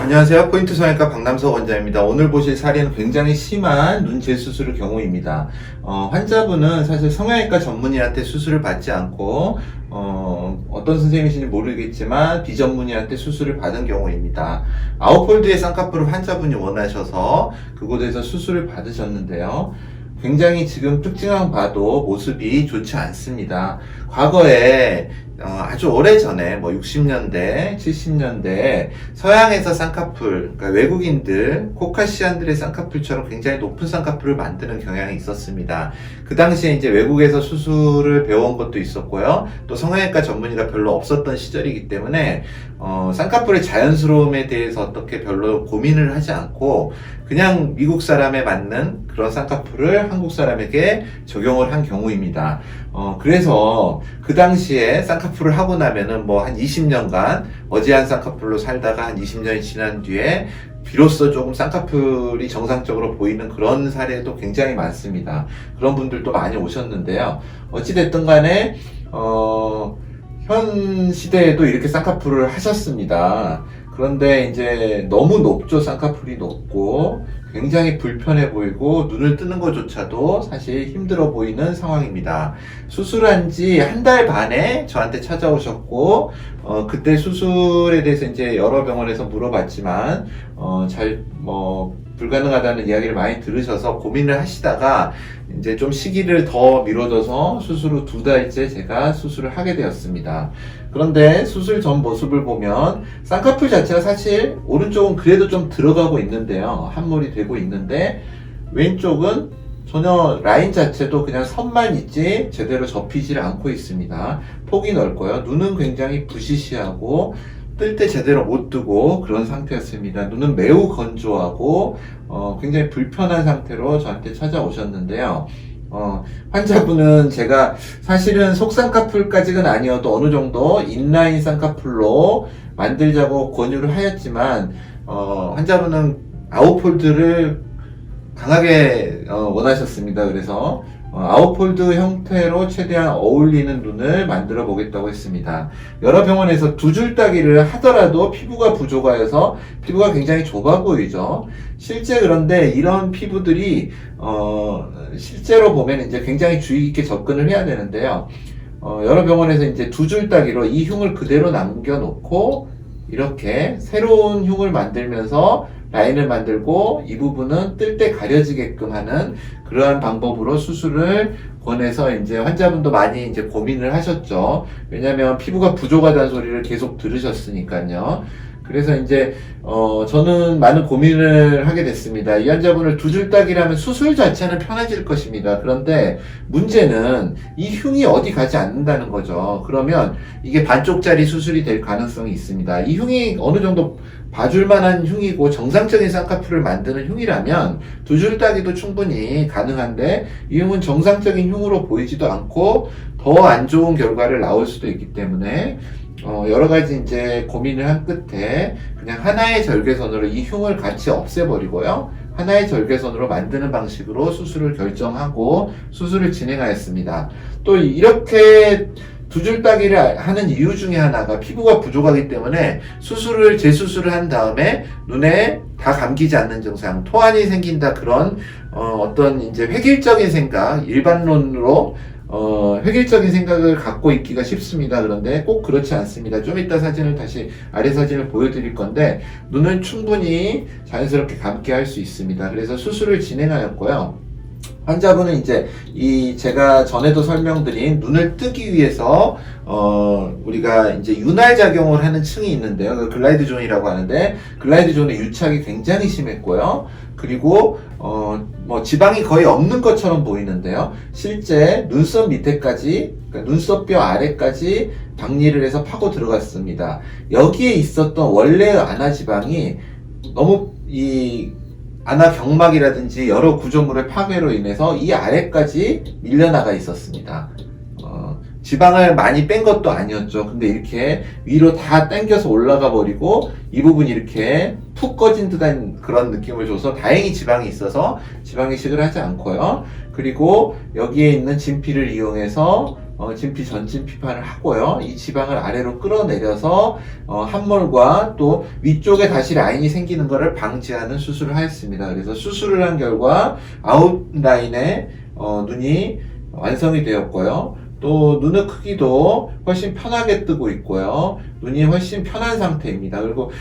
안녕하세요. 포인트 성형외과 박남석 원장입니다. 오늘 보실 사례는 굉장히 심한 눈 재수술의 경우입니다. 환자분은 사실 성형외과 전문의한테 수술을 받지 않고 어떤 선생님이신지 모르겠지만 비전문의한테 수술을 받은 경우입니다. 아웃폴드의 쌍꺼풀을 환자분이 원하셔서 그곳에서 수술을 받으셨는데요. 굉장히 지금 특징만 봐도 모습이 좋지 않습니다. 과거에 아주 오래전에 60년대, 70년대 서양에서 쌍꺼풀, 그러니까 외국인들, 코카시안들의 쌍꺼풀처럼 굉장히 높은 쌍꺼풀을 만드는 경향이 있었습니다. 그 당시에 이제 외국에서 수술을 배워온 것도 있었고요. 또 성형외과 전문의가 별로 없었던 시절이기 때문에 쌍꺼풀의 자연스러움에 대해서 어떻게 별로 고민을 하지 않고 그냥 미국 사람에 맞는 그런 쌍꺼풀을 한국 사람에게 적용을 한 경우입니다. 그래서 그 당시에 쌍꺼풀을 하고 나면은 한 20년간 어지한 쌍꺼풀로 살다가 한 20년이 지난 뒤에 비로소 조금 쌍꺼풀이 정상적으로 보이는 그런 사례도 굉장히 많습니다. 그런 분들도 많이 오셨는데요. 어찌됐든 간에 현 시대에도 이렇게 쌍꺼풀을 하셨습니다. 그런데 이제 너무 높죠. 쌍꺼풀이 높고 굉장히 불편해 보이고 눈을 뜨는 것조차도 사실 힘들어 보이는 상황입니다. 수술한 지 한 달 반에 저한테 찾아오셨고 그때 수술에 대해서 이제 여러 병원에서 물어봤지만 불가능하다는 이야기를 많이 들으셔서 고민을 하시다가 이제 좀 시기를 더 미뤄져서 수술 후 2달째 제가 수술을 하게 되었습니다. 그런데 수술 전 모습을 보면 쌍꺼풀 자체가 사실 오른쪽은 그래도 좀 들어가고 있는데요. 함몰이 되고 있는데 왼쪽은 전혀 라인 자체도 그냥 선만 있지 제대로 접히질 않고 있습니다. 폭이 넓고요. 눈은 굉장히 부시시하고 뜰 때 제대로 못 뜨고 그런 상태였습니다. 눈은 매우 건조하고 굉장히 불편한 상태로 저한테 찾아오셨는데요. 환자분은 제가 사실은 속쌍꺼풀까지는 아니어도 어느 정도 인라인 쌍꺼풀로 만들자고 권유를 하였지만 환자분은 아웃폴드를 강하게 원하셨습니다. 그래서 아웃폴드 형태로 최대한 어울리는 눈을 만들어 보겠다고 했습니다. 여러 병원에서 2줄 따기를 하더라도 피부가 부족하여서 피부가 굉장히 좁아 보이죠. 실제 그런데 이런 피부들이 실제로 보면 이제 굉장히 주의 깊게 접근을 해야 되는데요. 여러 병원에서 이제 2줄 따기로 이 흉을 그대로 남겨놓고 이렇게 새로운 흉을 만들면서 라인을 만들고 이 부분은 뜰 때 가려지게끔 하는 그러한 방법으로 수술을 권해서 이제 환자분도 많이 이제 고민을 하셨죠. 왜냐면 피부가 부족하다는 소리를 계속 들으셨으니까요. 그래서 이제 저는 많은 고민을 하게 됐습니다. 이 환자분을 2줄 따기라면 수술 자체는 편해질 것입니다. 그런데 문제는 이 흉이 어디 가지 않는다는 거죠. 그러면 이게 반쪽짜리 수술이 될 가능성이 있습니다. 이 흉이 어느 정도 봐줄 만한 흉이고 정상적인 쌍꺼풀을 만드는 흉이라면 2줄 따기도 충분히 가능한데 이 흉은 정상적인 흉으로 보이지도 않고 더 안 좋은 결과를 나올 수도 있기 때문에 여러 가지 이제 고민을 한 끝에 그냥 하나의 절개선으로 이 흉을 같이 없애버리고요. 하나의 절개선으로 만드는 방식으로 수술을 결정하고 수술을 진행하였습니다. 또 이렇게 2줄 따기를 하는 이유 중에 하나가 피부가 부족하기 때문에 재수술을 한 다음에 눈에 다 감기지 않는 증상, 토환이 생긴다 그런 어떤 이제 획일적인 생각, 일반론으로 획일적인 생각을 갖고 있기가 쉽습니다. 그런데 꼭 그렇지 않습니다. 좀 이따 아래 사진을 보여드릴 건데, 눈은 충분히 자연스럽게 감게 할 수 있습니다. 그래서 수술을 진행하였고요. 환자분은 이제 제가 전에도 설명드린 눈을 뜨기 위해서 우리가 이제 윤활 작용을 하는 층이 있는데요. 그 글라이드 존이라고 하는데 글라이드 존의 유착이 굉장히 심했고요. 그리고 지방이 거의 없는 것처럼 보이는데요. 실제 눈썹 밑에까지, 그러니까 눈썹뼈 아래까지 박리를 해서 파고 들어갔습니다. 여기에 있었던 원래의 안화 지방이 너무 안화 경막이라든지 여러 구조물의 파괴로 인해서 이 아래까지 밀려나가 있었습니다. 지방을 많이 뺀 것도 아니었죠. 근데 이렇게 위로 다 당겨서 올라가 버리고 이 부분이 이렇게 푹 꺼진 듯한 그런 느낌을 줘서 다행히 지방이 있어서 지방 이식을 하지 않고요. 그리고 여기에 있는 진피를 이용해서 진피 전진피판을 하고요. 이 지방을 아래로 끌어내려서 함몰과 또 위쪽에 다시 라인이 생기는 것을 방지하는 수술을 하였습니다. 그래서 수술을 한 결과 아웃라인에 눈이 완성이 되었고요. 또 눈의 크기도 훨씬 편하게 뜨고 있고요. 눈이 훨씬 편한 상태입니다. 그리고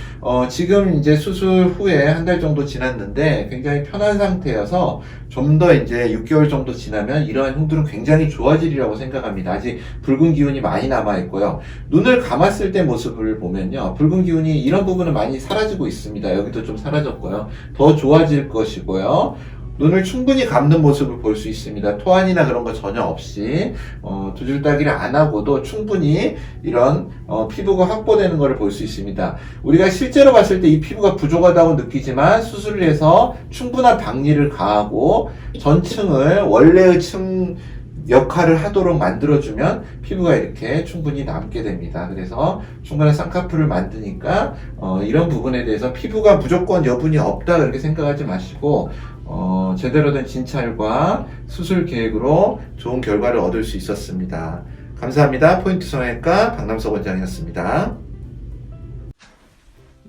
지금 이제 수술 후에 한 달 정도 지났는데 굉장히 편한 상태여서 좀 더 이제 6개월 정도 지나면 이러한 흉들은 굉장히 좋아지리라고 생각합니다. 아직 붉은 기운이 많이 남아 있고요. 눈을 감았을 때 모습을 보면요, 붉은 기운이 이런 부분은 많이 사라지고 있습니다. 여기도 좀 사라졌고요. 더 좋아질 것이고요. 눈을 충분히 감는 모습을 볼 수 있습니다. 토안이나 그런 거 전혀 없이 두 줄 따기를 안 하고도 충분히 이런 피부가 확보되는 것을 볼 수 있습니다. 우리가 실제로 봤을 때 이 피부가 부족하다고 느끼지만 수술을 해서 충분한 박리를 가하고 전층을 원래의 층 역할을 하도록 만들어주면 피부가 이렇게 충분히 남게 됩니다. 그래서 충분한 쌍꺼풀을 만드니까 이런 부분에 대해서 피부가 무조건 여분이 없다 그렇게 생각하지 마시고 제대로 된 진찰과 수술 계획으로 좋은 결과를 얻을 수 있었습니다. 감사합니다. 포인트 성형외과 박남석 원장이었습니다.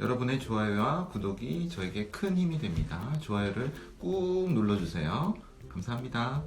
여러분의 좋아요와 구독이 저에게 큰 힘이 됩니다. 좋아요를 꾹 눌러주세요. 감사합니다.